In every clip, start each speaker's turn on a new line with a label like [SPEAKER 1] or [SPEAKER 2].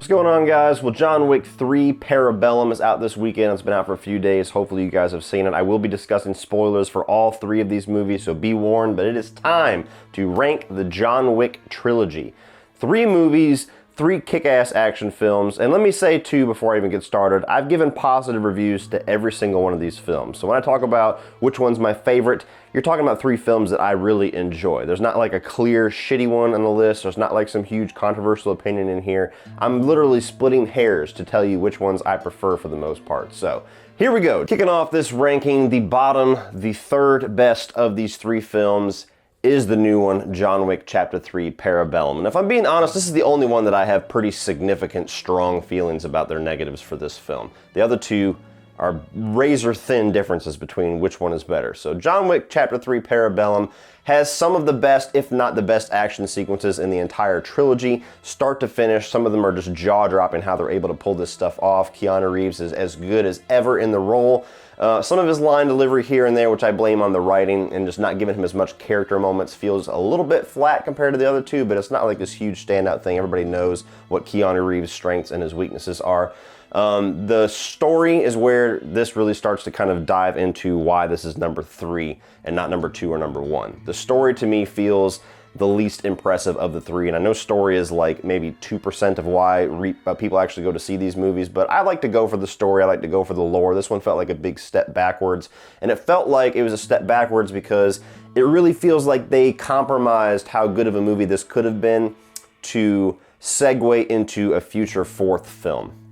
[SPEAKER 1] What's going on, guys? Well, John Wick 3 Parabellum is out this weekend. It's been out for a few days. Hopefully you guys have seen it. I will be discussing spoilers for all three of these movies, so be warned, but it is time to rank the John Wick Trilogy. 3 movies, 3 kick-ass action films, and let me say too, before I even get started, I've given positive reviews to every single one of these films. So when I talk about which one's my favorite, you're talking about 3 films that I really enjoy. There's not like a clear shitty one on the list. There's not like some huge controversial opinion in here. I'm literally splitting hairs to tell you which ones I prefer for the most part. So here we go. Kicking off this ranking, the bottom, the third best of these 3 films is the new one, John Wick Chapter 3 Parabellum. And if I'm being honest, this is the only one that I have pretty significant, strong feelings about their negatives for this film. The other 2 are razor-thin differences between which one is better. So John Wick Chapter 3 Parabellum has some of the best, if not the best, action sequences in the entire trilogy. Start to finish, some of them are just jaw-dropping how they're able to pull this stuff off. Keanu Reeves is as good as ever in the role. Some of his line delivery here and there, which I blame on the writing and just not giving him as much character moments, feels a little bit flat compared to the other 2, but it's not like this huge standout thing. Everybody knows what Keanu Reeves' strengths and his weaknesses are. The story is where this really starts to kind of dive into why this is number 3 and not number 2 or number 1. The story to me feels the least impressive of the 3, and I know story is like maybe 2% of why people actually go to see these movies, but I like to go for the story, I like to go for the lore. This one felt like a big step backwards, and it felt like it was a step backwards because it really feels like they compromised how good of a movie this could have been to segue into a future 4th film.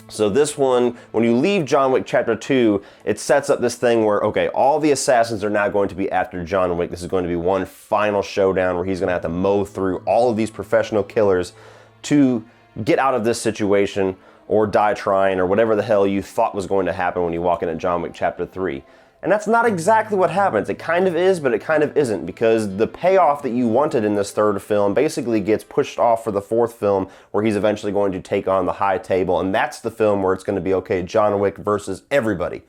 [SPEAKER 1] So this one, when you leave John Wick Chapter 2, it sets up this thing where, okay, all the assassins are now going to be after John Wick. This is going to be one final showdown where he's going to have to mow through all of these professional killers to get out of this situation or die trying or whatever the hell you thought was going to happen when you walk into John Wick Chapter 3. And that's not exactly what happens. It kind of is, but it kind of isn't, because the payoff that you wanted in this 3rd film basically gets pushed off for the 4th film, where he's eventually going to take on the high table, and that's the film where it's going to be, okay, John Wick versus everybody.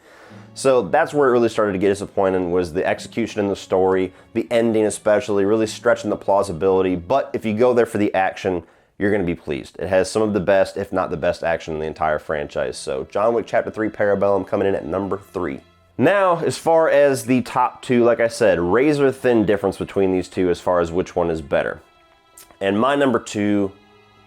[SPEAKER 1] So that's where it really started to get disappointing, was the execution in the story, the ending especially, really stretching the plausibility. But if you go there for the action, you're going to be pleased. It has some of the best, if not the best, action in the entire franchise. So John Wick Chapter 3 Parabellum coming in at number 3. Now, as far as the top 2, like I said, razor-thin difference between these 2 as far as which one is better. And my number 2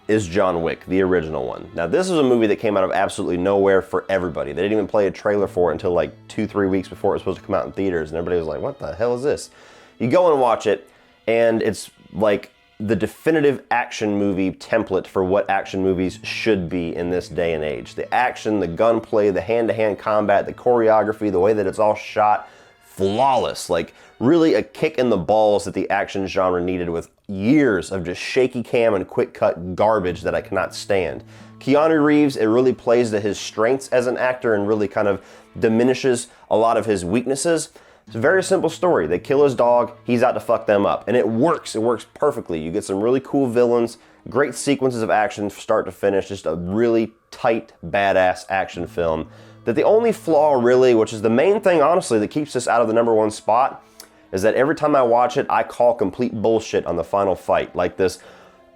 [SPEAKER 1] is John Wick, the original one. Now, this is a movie that came out of absolutely nowhere for everybody. They didn't even play a trailer for it until like 2-3 weeks before it was supposed to come out in theaters, and everybody was like, what the hell is this? You go and watch it, and it's like the definitive action movie template for what action movies should be in this day and age. The action, the gunplay, the hand-to-hand combat, the choreography, the way that it's all shot, flawless. Like really a kick in the balls that the action genre needed, with years of just shaky cam and quick cut garbage that I cannot stand. Keanu Reeves, it really plays to his strengths as an actor and really kind of diminishes a lot of his weaknesses. It's a very simple story. They kill his dog, he's out to fuck them up. And it works perfectly. You get some really cool villains, great sequences of action from start to finish, just a really tight, badass action film. That the only flaw really, which is the main thing honestly that keeps this out of the number 1 spot, is that every time I watch it, I call complete bullshit on the final fight. Like this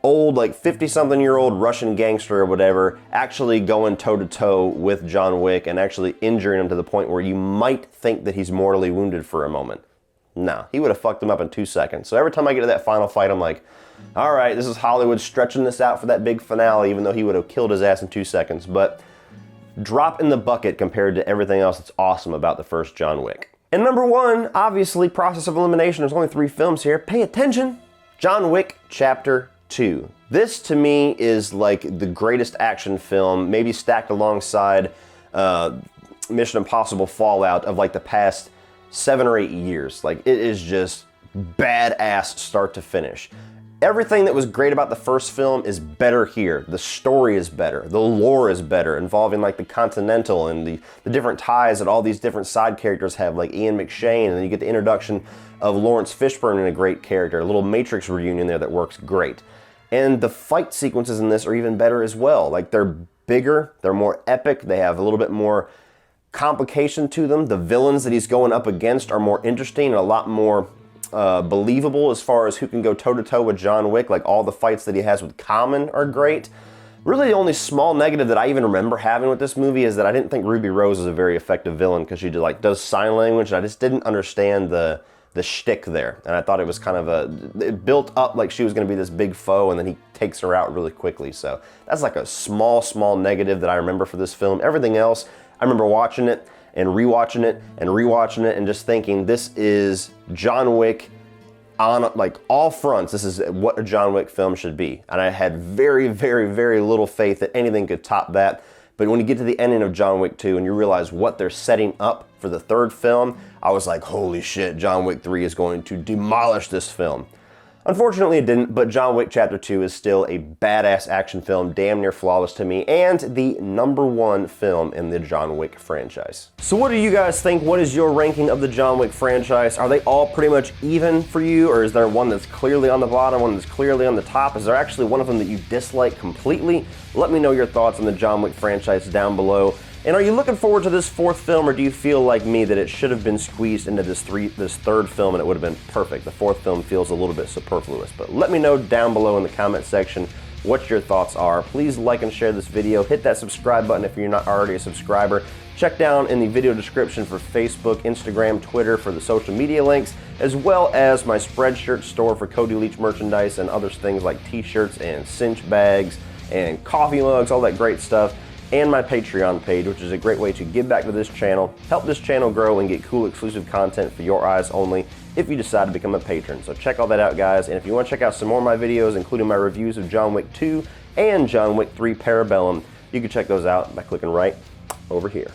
[SPEAKER 1] old, like 50-something-year-old Russian gangster or whatever, actually going toe-to-toe with John Wick and actually injuring him to the point where you might think that he's mortally wounded for a moment. No, he would have fucked him up in 2 seconds. So every time I get to that final fight, I'm like, all right, this is Hollywood stretching this out for that big finale, even though he would have killed his ass in 2 seconds. But drop in the bucket compared to everything else that's awesome about the first John Wick. And number 1, obviously, process of elimination. There's only 3 films here. Pay attention. John Wick Chapter 2. This to me is like the greatest action film, maybe stacked alongside Mission Impossible Fallout of like the past 7 or 8 years. Like it is just badass start to finish. Everything that was great about the first film is better here. The story is better. The lore is better, involving like the Continental and the different ties that all these different side characters have, like Ian McShane, and then you get the introduction of Lawrence Fishburne in a great character, a little Matrix reunion there that works great. And the fight sequences in this are even better as well. Like they're bigger, they're more epic, they have a little bit more complication to them. The villains that he's going up against are more interesting and a lot more believable as far as who can go toe-to-toe with John Wick. Like all the fights that he has with Common are great. Really, the only small negative that I even remember having with this movie is that I didn't think Ruby Rose was a very effective villain because she does sign language, and I just didn't understand the shtick there. And I thought it was kind of it built up like she was going to be this big foe, and then he takes her out really quickly. So that's like a small negative that I remember for this film. Everything else, I remember watching it and rewatching it and rewatching it and just thinking, this is John Wick on like all fronts. This is what a John Wick film should be. And I had very little faith that anything could top that. But when you get to the ending of John Wick 2 and you realize what they're setting up for the third film, I was like, holy shit, John Wick 3 is going to demolish this film. Unfortunately, it didn't, but John Wick Chapter 2 is still a badass action film, damn near flawless to me, and the #1 film in the John Wick franchise. So what do you guys think? What is your ranking of the John Wick franchise? Are they all pretty much even for you, or is there one that's clearly on the bottom, one that's clearly on the top? Is there actually one of them that you dislike completely? Let me know your thoughts on the John Wick franchise down below. And are you looking forward to this fourth film, or do you feel like me that it should have been squeezed into this third film and it would have been perfect? The fourth film feels a little bit superfluous, but let me know down below in the comment section what your thoughts are. Please like and share this video. Hit that subscribe button if you're not already a subscriber. Check down in the video description for Facebook, Instagram, Twitter for the social media links, as well as my Spreadshirt store for Cody Leach merchandise and other things like t-shirts and cinch bags and coffee mugs, all that great stuff. And my Patreon page, which is a great way to give back to this channel, help this channel grow, and get cool exclusive content for your eyes only if you decide to become a patron. So check all that out, guys. And if you want to check out some more of my videos, including my reviews of John Wick 2 and John Wick 3 Parabellum, you can check those out by clicking right over here.